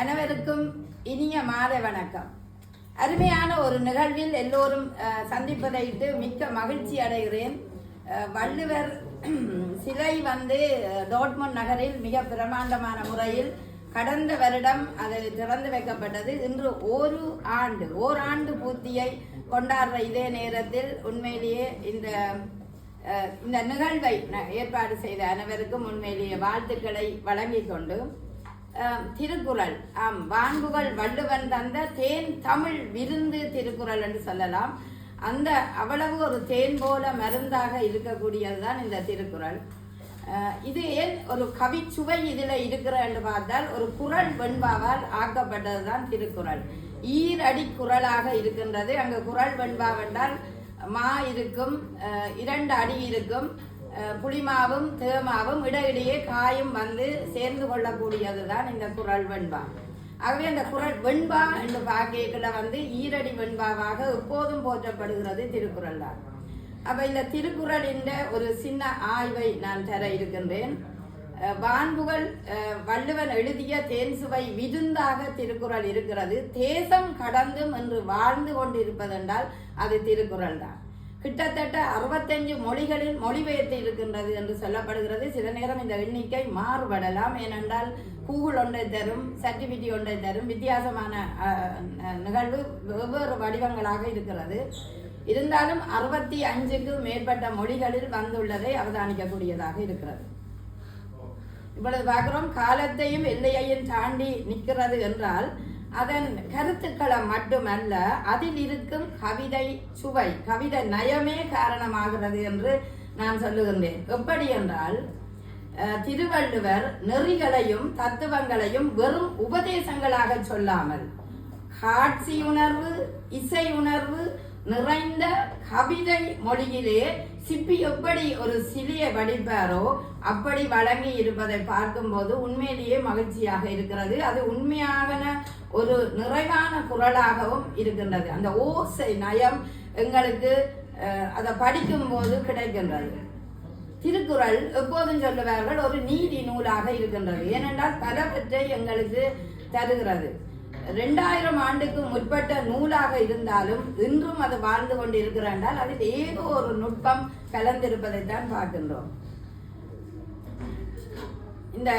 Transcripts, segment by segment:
அனைவருக்கும் இனிய மாலை வணக்கம். அருமையான ஒரு நிகழ்வில் எல்லோரும் சந்திப்பதையிட்டு மிக்க மகிழ்ச்சி அடைகிறேன். வள்ளுவர் சிலை டோட்மண்ட் நகரில் மிக பிரமாண்டமான முறையில் கடந்த வருடம் அது திறந்து வைக்கப்பட்டது. இன்று ஓராண்டு பூர்த்தியை கொண்டாடுற இதே நேரத்தில் உண்மையிலேயே இந்த நிகழ்வை ஏற்பாடு செய்த அனைவருக்கும் உண்மையிலேயே வாழ்த்துக்களை வழங்கி கொண்டு திருக்குறள் வான்புகள் வள்ளுவன் தந்த தேன் தமிழ் விருந்து திருக்குறள் என்று சொல்லலாம். அந்த அவ்வளவு ஒரு தேன் போல மருந்தாக இருக்கக்கூடியதுதான் இந்த திருக்குறள். இது ஏன் ஒரு கவிச்சுவை இதில் இருக்கிற என்று பார்த்தால் ஒரு குறள் வெண்பாவால் ஆக்கப்பட்டதுதான் திருக்குறள். ஈரடி குறளாக இருக்கின்றது. அங்கு குறள் வெண்பாவென்றால் மா இருக்கும், 2 அடி இருக்கும், புளிமாவும் தேமாவும் இடையிடையே காயும் சேர்ந்து கொள்ளக்கூடியதுதான் இந்த குறள் வெண்பா. ஆகவே அந்த குறள் வெண்பா என்று பார்க்கல ஈரடி வெண்பாவாக எப்போதும் போற்றப்படுகிறது திருக்குறள் தான். அப்ப இந்த திருக்குறளின் ஒரு சின்ன ஆய்வை நான் தர இருக்கின்றேன். வான்புகள் வள்ளுவன் எழுதிய தேன் சுவை விருந்தாக திருக்குறள் இருக்கிறது. தேசம் கடந்தும் என்று வாழ்ந்து கொண்டிருப்பதென்றால் அது திருக்குறள் தான். கிட்டத்தட்ட 65 மொழிகளில் மொழிபெயர்த்து இருக்கின்றது என்று சொல்லப்படுகிறது. சில நேரம் இந்த எண்ணிக்கை மாறுபடலாம். ஏனென்றால் கூகுள் ஒன்றை தரும், சர்டிபிகேட் ஒன்றை தரும், வித்தியாசமான நிகழ்வு வெவ்வேறு வடிவங்களாக இருக்கிறது. இருந்தாலும் 65க்கும் மேற்பட்ட மொழிகளில் வந்துள்ளதை அவதானிக்கக்கூடியதாக இருக்கிறது. இப்பொழுது பார்க்கிறோம், காலத்தையும் எல்லையையும் தாண்டி நிற்கிறது என்றால் அதன் கருத்துக்களம் மட்டுமல்ல, அதில் இருக்கும் கவிதை சுவை, கவிதை நயமே காரணமாகிறது என்று நான் சொல்லுகின்றேன். எப்படி என்றால், திருவள்ளுவர் நெறிகளையும் தத்துவங்களையும் வெறும் உபதேசங்களாக சொல்லாமல் காட்சி உணர்வு, இசை உணர்வு நிறைந்த கவிதை மொழியிலே சிப்பி எப்படி ஒரு சிலையை வடிப்பாரோ அப்படி வழங்கி இருப்பதை பார்க்கும்போது உண்மையிலேயே மகிழ்ச்சியாக இருக்கிறது. அது உண்மையான ஒரு நிறைவான குரலாகவும் இருக்கின்றது. அந்த ஓசை நயம் எங்களுக்கு அதை படிக்கும் போது கிடைக்கின்றது. திருக்குறள் எப்போதும் சொல்லுவார்கள் ஒரு நீதி நூலாக இருக்கின்றது. ஏனென்றால் பலவற்றை எங்களுக்கு தருகிறது. 2000 ஆண்டுக்கு முற்பட்ட நூலாக இருந்தாலும் இன்றும் அது வாழ்ந்து கொண்டு இருக்கிறால் அதில் ஏதோ ஒரு நுட்பம் கலந்திருப்பதைத்தான் பார்க்கின்றோம். இந்த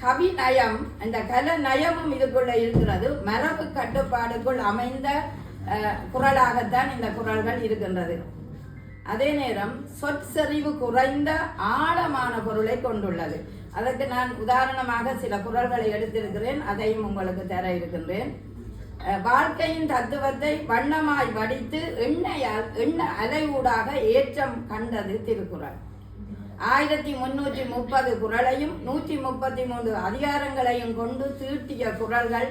கவி நயம், இந்த கல நயமும் இதுக்குள்ள இருக்கிறது. மரபு கட்டுப்பாடுக்குள் அமைந்த குறளாகத்தான் இந்த குறள்கள் இருக்கின்றது. அதே நேரம் சொற்செறிவு குறைந்த ஆழமான பொருளை கொண்டுள்ளது. அதற்கு நான் உதாரணமாக சில குறள்களை எடுத்திருக்கிறேன், அதையும் உங்களுக்கு தர இருக்கின்றேன். வாழ்க்கையின் தத்துவத்தை வண்ணமாய் வடித்து எண்ண அலையூடாக ஏற்றம் கண்டது திருக்குறள். 1330 குறளையும் 133 அதிகாரங்களையும் கொண்டு தீட்டிய குறள்கள்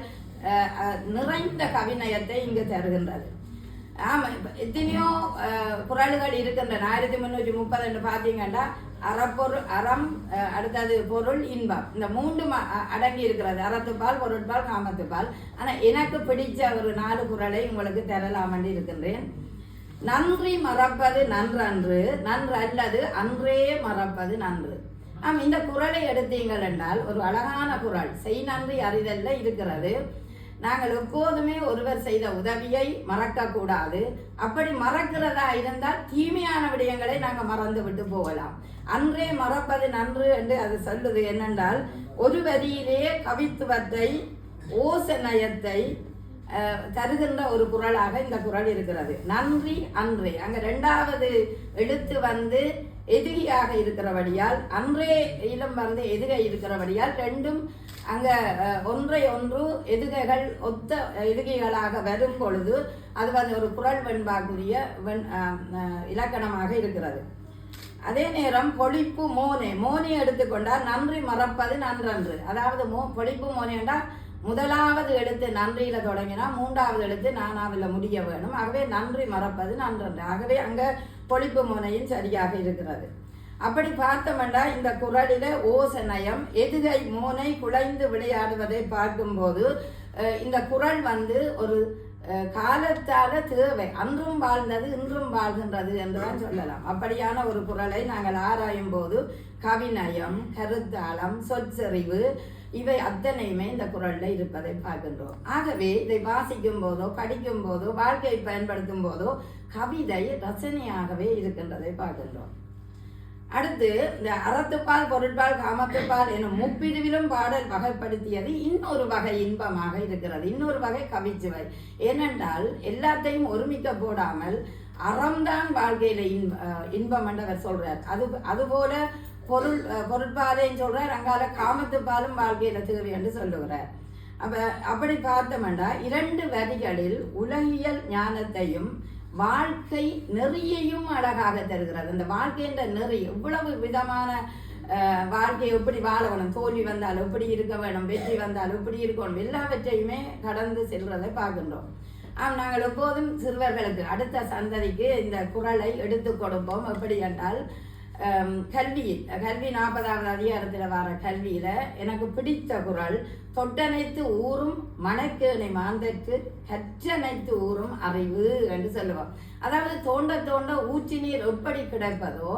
நிறைந்த கவிநயத்தை இங்கு தருகின்றது. எத்தனையோ குறள்கள் இருக்கின்றன. 1330 என்று பார்த்தீங்கன்னா அறம், அடுத்தது பொருள், இன்பம், இந்த 3 அடங்கி இருக்கிறது. அறத்துப்பால், பொருட்பால், காமத்துப்பால். ஆனா எனக்கு பிடிச்ச ஒரு 4 குறளை உங்களுக்கு தரலாம் என்று இருக்கின்றேன். நன்றி மறப்பது நன்றன்று, நன்று அல்லது அன்றே மறப்பது நன்று. இந்த குறளை எடுத்தீங்கள் என்றால் ஒரு அழகான குறள். செய் நன்றி அறிதல்ல இருக்கிறது. நாங்கள் எப்போதுமே ஒருவர் செய்த உதவியை மறக்க கூடாது. அப்படி மறக்கிறதா இருந்தால் தீமையான விடயங்களை நாங்கள் மறந்து விட்டு போகலாம். அன்றே மறப்பது நன்று என்று அது சொல்லுது. என்னென்றால் ஒரு வரியிலே கவித்துவத்தை, ஓசநயத்தை தருகின்ற ஒரு குறளாக இந்த குறள் இருக்கிறது. நன்றி அன்றே, அங்க 2வது எழுத்து எதிரியாக இருக்கிறபடியால், அன்றே இளம் எதுகை இருக்கிறபடியால் ரெண்டும் அங்க ஒன்றை ஒன்று எதுகைகள் ஒத்த எதுகைகளாக வரும் பொழுது அது ஒரு குறள் வெண்பாக்குரிய இலக்கணமாக இருக்கிறது. அதே நேரம் பொழிப்பு மோனே எடுத்துக்கொண்டால் நன்றி மறப்பது நன்றன்று. அதாவது பொழிப்பு மோனே என்றால் 1வது எழுத்து நன்றியில தொடங்கினா 3வது எழுத்து நானாவில முடிய வேணும். ஆகவே நன்றி மறப்பது நன்றன்று. ஆகவே அங்க பொழிப்பு மோனையும் சரியாக இருக்கிறது. அப்படி பார்த்தோம்னா இந்த குறளில ஓசநயம், எதுகை மோனை குலைந்து விளையாடுவதை பார்க்கும்போது இந்த குறள் ஒரு காலத்தால தேவை. அன்றும் வாழ்ந்தது இன்றும் வாழ்கின்றது என்றுதான் சொல்லலாம். அப்படியான ஒரு குறளை நாங்கள் ஆராயும் போது கவிநயம், கருத்தாளம், சொற்செறிவு இவை அத்தனையுமே இந்த குறள்ல இருப்பதை பார்க்கின்றோம். ஆகவே இதை வாசிக்கும் போதோ படிக்கும் போதோ வாழ்க்கையை பயன்படுத்தும் போதோ கவிதை ரசனையாகவே இருக்கின்றதை பார்க்கின்றோம். அடுத்து இந்த அறத்துப்பால், பொருட்பால், காமத்துப்பால் எனும் முப்பிரிவிலும் பாடல் வகைப்படுத்தியது இன்னொரு வகை இன்பமாக இருக்கிறது. இன்னொரு வகை கவிச்சுவை. ஏனென்றால் எல்லாத்தையும் ஒருமிக்க போடாமல் அறம்தான் வாழ்க்கையில இன்பம் என்றவர் சொல்றார். அதுபோல பொருட்பாலையும் சொல்றார், அங்கால காமத்துப்பாலும் வாழ்க்கையில தேவை என்று சொல்லுகிறார். அப்படி பார்த்தோம்னா 2 வரிகளில் உலகியல் ஞானத்தையும் வாழ்க்கை நெறியையும் அழகாக தருகிறது. அந்த வாழ்க்கை என்ற நெறி எவ்வளவு விதமான வாழ்க்கையை எப்படி வாழ வேணும், தோல்வி வந்தாலும் எப்படி இருக்க வேணும், வெற்றி வந்தாலும் எப்படி இருக்கணும், எல்லாவற்றையுமே கடந்து செல்வதை பார்க்கின்றோம். நாங்கள் எப்போதும் சிறுவர்களுக்கு அடுத்த சந்ததிக்கு இந்த குறளை எடுத்து கொடுப்போம். எப்படி என்றால் கல்வி 40வது அதிகாரத்தில் வர கல்வியில எனக்கு பிடித்த குறள் தொட்டனைத்து ஊரும் மணக்கேணி மாந்தற்கு கற்றனைத்து ஊரும் அறிவு என்று சொல்லுவோம். அதாவது தோண்ட தோண்ட ஊற்றி நீர் எப்படி கிடைப்பதோ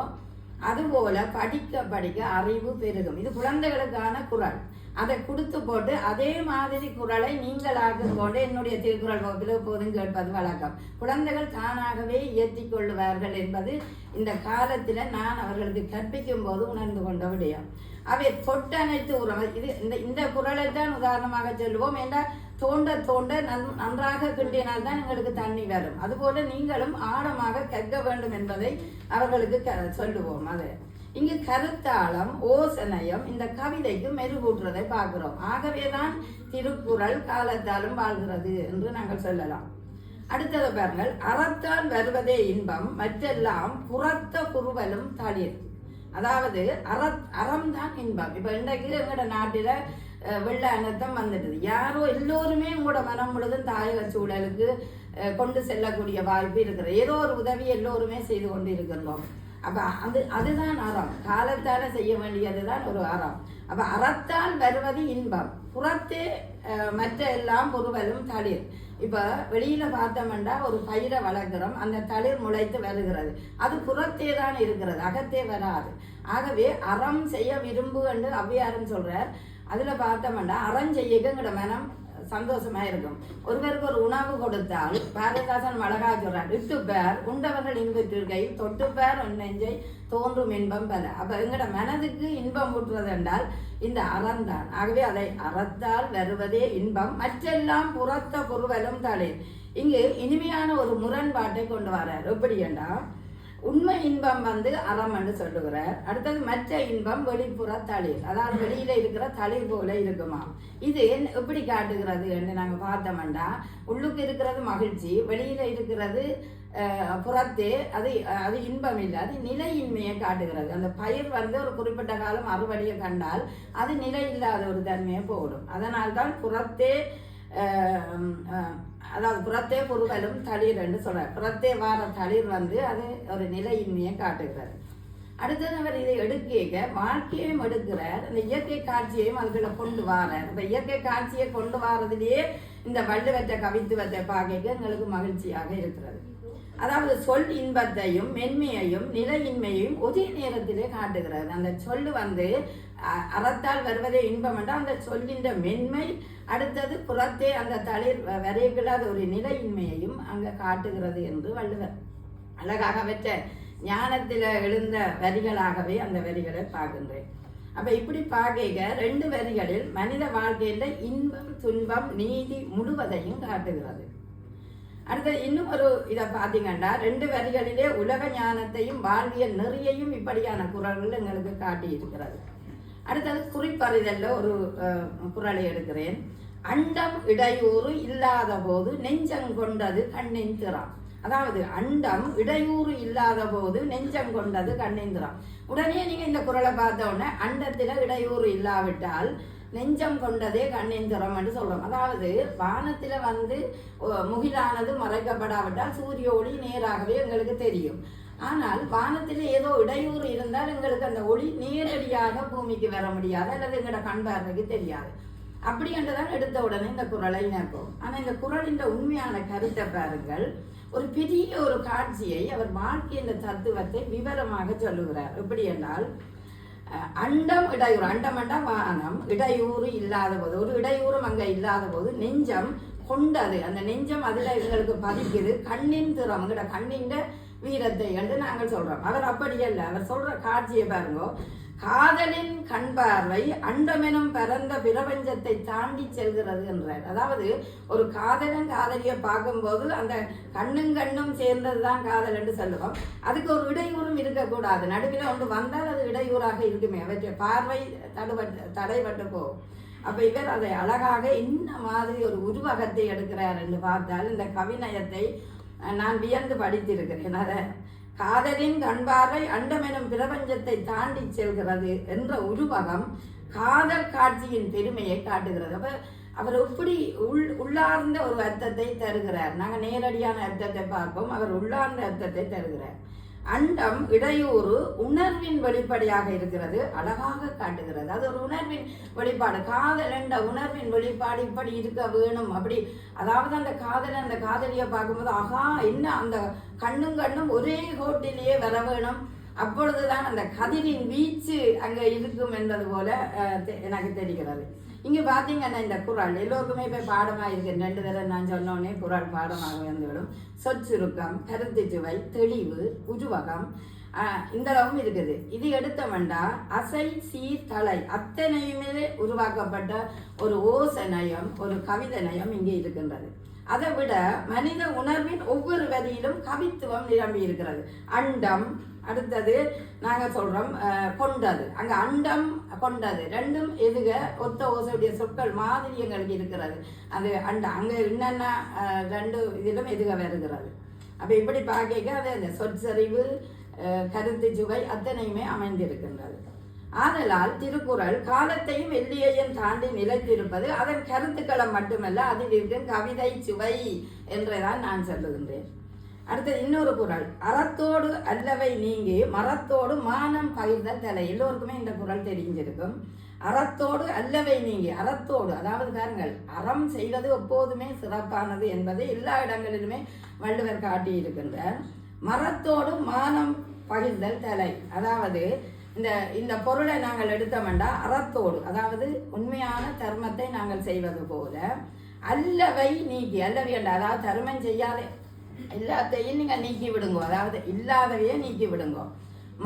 அதுபோல படிக்க படிக்க அறிவு பெருகும். இது குழந்தைகளுக்கான குறள். அதை கொடுத்து போட்டு அதே மாதிரி குறளை நீங்கள் ஆக்குக்கொண்டு என்னுடைய திருக்குறள் வகுப்பில் எப்போதும் கேட்பது வழக்கம். குழந்தைகள் தானாகவே இயற்றி கொள்ளுவார்கள் என்பது இந்த காலத்தில் நான் அவர்களுக்கு கற்பிக்கும் போது உணர்ந்து கொண்ட விடயம். அவை தொட்டனைத்து உறவு இது இந்த குறளை தான் உதாரணமாக சொல்லுவோம். என்றால் தோண்ட தோண்ட நன்றாக கிண்டினால்தான் எங்களுக்கு தண்ணி வரும். அதுபோல நீங்களும் ஆழமாக கற்க வேண்டும் என்பதை அவர்களுக்கு சொல்லுவோம். அது இங்கு கருத்தாளம், ஓசனையம் இந்த கவிதைக்கு மெருகூட்டுறதை பார்க்கிறோம். ஆகவேதான் திருக்குறள் காலத்தாலும் வாழ்கிறது என்று நாங்கள் சொல்லலாம். அடுத்தது பாருங்கள், அறத்தால் வருவதே இன்பம் மற்றெல்லாம் புறத்த குறுவலும் தளிர். அதாவது அறம்தான் இன்பம். இப்ப இன்றைக்கு எங்களோட நாட்டில வெள்ள அனர்த்தம் வந்துடுது. யாரோ எல்லோருமே உங்களோட மனம் முழுதும் தாயக சூழலுக்கு கொண்டு செல்லக்கூடிய வாய்ப்பு இருக்கிறது. ஏதோ ஒரு உதவி எல்லோருமே செய்து கொண்டு இருக்கின்றோம். அப்ப அதுதான் அறம். காலத்தால செய்ய வேண்டியதுதான் ஒரு அறம். அப்ப அறத்தால் வருவது இன்பம், புறத்தே மற்ற எல்லாம் புருவலும் தளிர். இப்ப வெளியில பார்த்தோம்னா ஒரு பயிரை வளர்க்கிறோம், அந்த தளிர் முளைத்து வருகிறது. அது புறத்தே தான் இருக்கிறது, அகத்தே வராது. ஆகவே அறம் செய்ய விரும்பு என்று ஔவையாரும் சொல்றார். அதுல பார்த்தோம்னா அறம் செய்யங்கிற மனம் சந்தோஷமா இருக்கும். ஒருவருக்கு ஒரு உணவு கொடுத்தால் பாரதிதாசன் அழகா சொல்றார், இட்டு பேர் உண்டவர்கள் இன்பத்திற்கையில் தொட்டு பேர் நெஞ்சை தோன்றும் இன்பம் பல. அப்ப எங்கட மனதுக்கு இன்பம் ஊற்றுவது என்றால் இந்த அறம்தான். ஆகவே அதை அறத்தால் வருவதே இன்பம் மற்றெல்லாம் புறத்த பொருவலும் தளிர். இங்கு இனிமையான ஒரு முரண்பாட்டை கொண்டு வர்றார். எப்படி என்றால் உண்மை இன்பம் அறம் என்று சொல்லுகிறார். அடுத்தது மற்ற இன்பம் வெளிப்புற தளிர், அதாவது வெளியில இருக்கிற தளிர் போல இருக்குமா. இது எப்படி காட்டுகிறது என்று நாங்க பார்த்தோம்னா உள்ளுக்கு இருக்கிறது மகிழ்ச்சி, வெளியில இருக்கிறது புறத்தே அது இன்பம் இல்லை, அது நிலையின்மையை காட்டுகிறது. அந்த பயிர் ஒரு குறிப்பிட்ட காலம் அறுவடையை கண்டால் அது நிலை இல்லாத ஒரு தன்மையை போடும். அதனால்தான் புறத்தே அதாவது புறத்தே பொருளும் தளிர் என்று சொல்றார். புறத்தே வார தளிர் அது ஒரு நிலையின்மையை காட்டுகிறது. அடுத்தது அவர் இதை எடுக்க வாழ்க்கையையும் எடுக்கிறார், இந்த இயற்கை காட்சியையும் அதுக்குள்ள கொண்டு வாரார். இந்த இயற்கை காட்சியை கொண்டு வாரதிலேயே இந்த வள்ளுவற்ற கவித்துவத்தை பார்க்க எங்களுக்கு மகிழ்ச்சியாக இருக்கிறது. அதாவது சொல் இன்பத்தையும் மென்மையையும் நிலையின்மையையும் ஒரே நேரத்திலே காட்டுகிறது. அந்த சொல்லு அறத்தால் வருவதே இன்பம் என்றால் அந்த சொல்லின்ற மென்மை, அடுத்தது புறத்தே அந்த தளிர் வரைகில்லாத ஒரு நிலையின்மையையும் அங்க காட்டுகிறது என்று வள்ளுவர் அழகாக பெற்ற ஞானத்தில எழுந்த வரிகளாகவே அந்த வரிகளை பார்க்கின்றேன். அப்ப இப்படி பார்க்க 2 வரிகளில் மனித வாழ்க்கையில இன்பம் துன்பம் நீதி முழுவதையும் காட்டுகிறது. அடுத்தது இன்னும் ஒரு இதை பார்த்தீங்கன்னா 2 வரிகளிலே உலக ஞானத்தையும் வாழ்வியல் நெறியையும் இப்படியான குறள்கள் எங்களுக்கு காட்டி இருக்கிறது. அடுத்தது குறிப்பறிதல்ல ஒரு குறளை எடுக்கிறேன். அண்டம் இடையூறு இல்லாத போது நெஞ்சங்கொண்டது கண்ணின் திறம். அதாவது அண்டம் இடையூறு இல்லாத போது நெஞ்சங்கொண்டது கண்ணின் திறம். உடனே நீங்க இந்த குறளை பார்த்த உடனே அண்டத்துல இடையூறு இல்லாவிட்டால் நெஞ்சம் கொண்டதே கண்ணின் திறம் என்று சொல்றோம். அதாவது வானத்துல முகிலானது மறைக்கப்படாவிட்டால் சூரிய ஒளி நேராகவே எங்களுக்கு தெரியும். ஆனால் வானத்தில் ஏதோ இடையூறு இருந்தால் எங்களுக்கு அந்த ஒளி நேரடியாக பூமிக்கு வர முடியாது, அல்லது எங்களோட கண் பார்வைக்கு தெரியாது. அப்படி என்றுதான் எடுத்த உடனே இந்த குறளை நினைப்போம். ஆனால் இந்த குறளின் உண்மையான கருத்தை பாருங்கள். ஒரு பெரிய ஒரு காட்சியை அவர் வாழ்க்கையின் தத்துவத்தை விவரமாக சொல்லுகிறார். எப்படி என்றால், அண்டம் இடையூறு, அண்டம் அண்டம் வானம், இடையூறு இல்லாத போது, ஒரு இடையூறும் அங்கே இல்லாத போது நெஞ்சம் கொண்டது, அந்த நெஞ்சம் அதில் எங்களுக்கு பதிக்குது, கண்ணின் திறம், கண்ணின் வீரத்தை என்று நாங்கள் சொல்றோம். அவர் அப்படி அல்ல, அவர் சொல்ற காட்சியை பாருங்க. காதலின் கண் பார்வை அண்டமெனும் பரந்த பிரபஞ்சத்தை தாண்டி செல்கிறது என்றார். அதாவது ஒரு காதலன் காதலியை பார்க்கும்போது அந்த கண்ணும் சேர்ந்ததுதான் காதல் என்று சொல்லுவோம். அதுக்கு ஒரு இடையூறும் இருக்கக்கூடாது. நடுவில் ஒன்று வந்தால் அது இடையூறாக இருக்குமே, அவற்றை பார்வை தடைபட்டு போகும். அப்ப இவர் அதை அழகாக இந்த மாதிரி ஒரு உருவகத்தை எடுக்கிறார் என்று பார்த்தால், இந்த கவிநயத்தை நான் வியந்து படித்திருக்கிறேன். அதை காதலின் கண்பார்வை அண்டமெனும் பிரபஞ்சத்தை தாண்டி செல்கிறது என்ற உருவகம் காதல் காட்சியின் பெருமையை காட்டுகிறது. அப்ப அவர் எப்படி உள்ளார்ந்த ஒரு அர்த்தத்தை தருகிறார். நாங்கள் நேரடியான அர்த்தத்தை பார்ப்போம், அவர் உள்ளார்ந்த அர்த்தத்தை தருகிறார். அண்டம் இடையூறு உணர்வின் வெளிப்பாடாக இருக்கிறது, அழகாக காட்டுகிறது. அது ஒரு உணர்வின் வெளிப்பாடு. காதல் என்ற உணர்வின் வெளிப்பாடு இப்படி இருக்க வேணும். அப்படி அதாவது அந்த காதல் அந்த காதலியை பார்க்கும்போது ஆகா என்ன அந்த கண்ணும் ஒரே கோட்டிலேயே வர வேணும், அப்பொழுதுதான் அந்த கதிரின் வீச்சு அங்கே இருக்கும் என்பது போல எனக்கு தெரிகிறது. இங்கே பார்த்தீங்கன்னா இந்த குறள் எல்லோருக்குமே இப்போ பாடமாக இருக்கு. 2 தடவை நான் சொன்னோடனே குறள் பாடமாக வந்துவிடும். சொற்சுருக்கம், கருத்து சுவை, தெளிவு, உருவகம் இந்த அளவும் இருக்குது. இது எடுத்தவண்டா அசை சீர் தலை அத்தனையுமே உருவாக்கப்பட்ட ஒரு ஓசநயம், ஒரு கவிதை நயம் இங்கே இருக்கின்றது. அதை விட மனித உணர்வின் ஒவ்வொரு வரியிலும் கவித்துவம் நிரம்பி இருக்கிறது. அண்டம், அடுத்தது நாங்கள் சொல்றோம் கொண்டது, அங்கே அண்டம் கொண்டது ரெண்டும் எதுக ஒத்த ஓசையுடைய சொற்கள் மாதிரி எங்களுக்கு இருக்கிறது. அது அண்டம் அங்கே என்னென்ன 2 இதிலும் எதுக வருகிறது. அப்போ இப்படி பார்க்க அது அந்த சொற்சரிவு, கருத்து சுவை அத்தனையுமே அமைந்திருக்கின்றது. ஆதலால் திருக்குறள் காலத்தையும் எல்லையையும் தாண்டி நிலைத்திருப்பது அதன் கருத்துக்களை மட்டுமல்ல, அதில் இருக்கும் கவிதை சுவை என்றுதான் நான் சொல்லுகின்றேன். அடுத்தது இன்னொரு குறள், அறத்தோடு அல்லவை நீங்கி மரத்தோடு மானம் பகிர்தல் தலை. எல்லோருக்குமே இந்த குறள் தெரிஞ்சிருக்கும். அறத்தோடு அல்லவை நீங்கி, அறத்தோடு அதாவது பாருங்கள், அறம் செய்வது எப்போதுமே சிறப்பானது என்பதை எல்லா இடங்களிலுமே வள்ளுவர் காட்டியிருக்கின்றார். மரத்தோடு மானம் பகிர்தல் தலை, அதாவது இந்த பொருளை நாங்கள் எடுத்தோம்டா அறத்தோடு, அதாவது உண்மையான தர்மத்தை நாங்கள் செய்வது போல, அல்லவை நீக்கி, அல்லவை என்ற அதாவது தர்மம் செய்யாத எல்லாத்தையும் நீங்கள் நீக்கி விடுங்கோ, அதாவது இல்லாதவையே நீக்கி விடுங்கோ.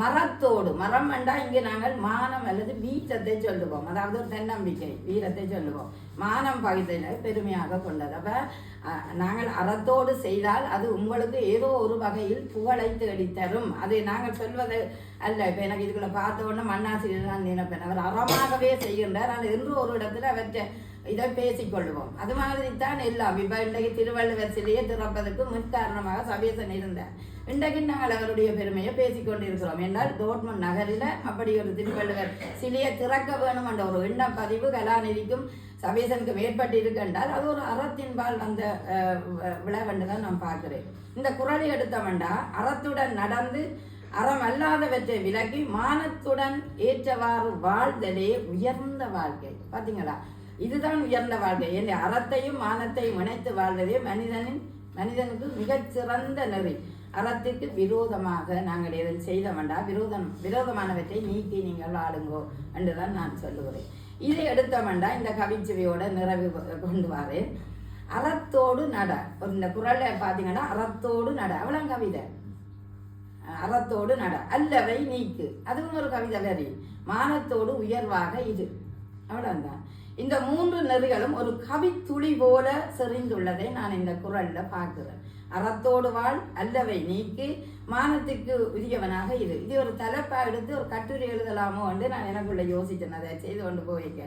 மரத்தோடு, மரம் வேண்டா இங்கே நாங்கள் மானம் அல்லது வீரத்தை சொல்லுவோம், அதாவது ஒரு தன்னம்பிக்கை வீரத்தை சொல்லுவோம். மானம் பகுதியில பெருமையாக கொண்டது. அப்ப நாங்கள் அறத்தோடு செய்தால் அது உங்களுக்கு ஏதோ ஒரு வகையில் புகழை தேடித்தரும். அது நாங்கள் சொல்வது அல்ல. இப்ப எனக்கு இதுக்குள்ள பார்த்த உடனே மண்ணாசிரியர் தான் நினைப்பேன், அவர் அறமாகவே செய்கின்றார். அது என்று ஒரு இடத்துல அவற்றை இதை பேசிக்கொள்வோம். அது மாதிரி தான் எல்லாம். இப்ப இன்றைக்கு திருவள்ளுவர் சிலையை திறப்பதற்கு முன்காரணமாக சபேசன் இருந்தார். இன்றைக்கு நாங்கள் அவருடைய பெருமையை பேசிக்கொண்டிருக்கிறோம். என்றால் டோட்மண்ட் நகரில் அப்படி ஒரு திருவள்ளுவர் சிலையை திறக்க வேணும் என்ற ஒரு எண்ண பதிவு கலாநிதிக்கும் சபேசனுக்கும் ஏற்பட்டிருக்கின்றால் அது ஒரு அறத்தின்பால் அந்த விளைவென்று தான் நான் பார்க்கிறேன். இந்த குறளை எடுத்தவண்டா அறத்துடன் நடந்து அறம் அல்லாதவற்றை விலக்கி மானத்துடன் ஏற்றவாறு வாழ்தலே உயர்ந்த வாழ்க்கை. பார்த்தீங்களா, இதுதான் உயர்ந்த வாழ்க்கை. என் அறத்தையும் மானத்தையும் இணைத்து வாழ்வதே மனிதனுக்கு மிகச்சிறந்த நெறி. அறத்திற்கு விரோதமாக நாங்கள் எதுவும் செய்த வேண்டாம், விரோதமானவற்றை நீக்கி நீங்கள் வாழுங்கோ என்றுதான் நான் சொல்லுகிறேன். இதை எடுத்த வேண்டாம் இந்த கவிச்சுவையோட நிறைவு கொண்டு வரேன். அறத்தோடு நட, இந்த குறளை பார்த்தீங்கன்னா அறத்தோடு நட, அவ்வளோ கவிதை. அறத்தோடு நட, அல்லவை நீக்கு, அதுவும் ஒரு கவிதை வரி. மானத்தோடு உயர்வாக இது, அவ்வளவுதான். இந்த 3 நெறிகளும் ஒரு கவித்துளி போல செறிந்துள்ளதை நான் இந்த குறள்ல பார்க்கிறேன். அறத்தோடு வாழ், அல்லவை நீக்கு, மானத்துக்கு உரியவனாக இது. இது ஒரு தலைப்பா எடுத்து ஒரு கட்டுரை எழுதலாமோ என்று நான் எனக்குள்ள யோசிச்சேன். அதை செய்து கொண்டு போய்க்க.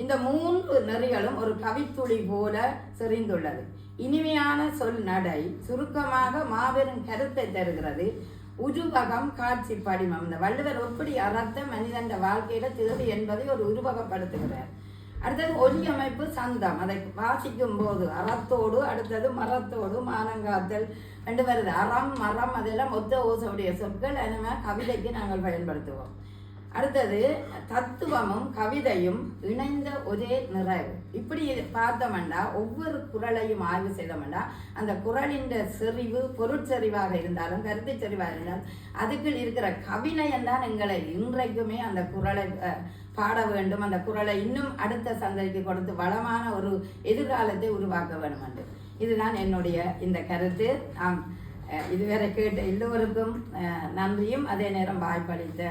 இந்த 3 நெறிகளும் ஒரு கவித்துளி போல செறிந்துள்ளது. இனிமையான சொல் நடை சுருக்கமாக மாபெரும் கருத்தை தருகிறது. உருவகம் காட்சி படிமம். இந்த வள்ளுவர் எப்படி அறத்தை மனிதன் வாழ்க்கையில தேவை என்பதை ஒரு உருவகப்படுத்துகிறார். அடுத்தது ஒலியமைப்பு சந்தம், அதை வாசிக்கும் போது அறத்தோடு, அடுத்தது மரத்தோடு மானங்காத்தல் ரெண்டு வருது. அறம் மரம் அதெல்லாம் ஒத்த ஓசையுடைய சொற்கள். அதனால் கவிதைக்கு நாங்கள் பயன்படுத்துவோம். அடுத்தது தத்துவமும் கவிதையும் இணைந்த ஒரே நிறைவு. இப்படி பார்த்தோம்னா ஒவ்வொரு குறளையும் ஆய்வு செய்தோம்னா அந்த குறளின் செறிவு பொருட்செறிவாக இருந்தாலும் கருத்து செறிவாக இருந்தாலும் அதுக்குள் இருக்கிற கவிநயம் தான் எங்களை இன்றைக்குமே அந்த குறளை பாட வேண்டும், அந்த குறளை இன்னும் அடுத்த சந்தைக்கு கொடுத்து வளமான ஒரு எதிர்காலத்தை உருவாக்க வேண்டும் என்று. இதுதான் என்னுடைய இந்த கருத்து. இதுவரை கேட்ட எல்லோருக்கும் நன்றியும் அதே நேரம் வாய்ப்பளித்த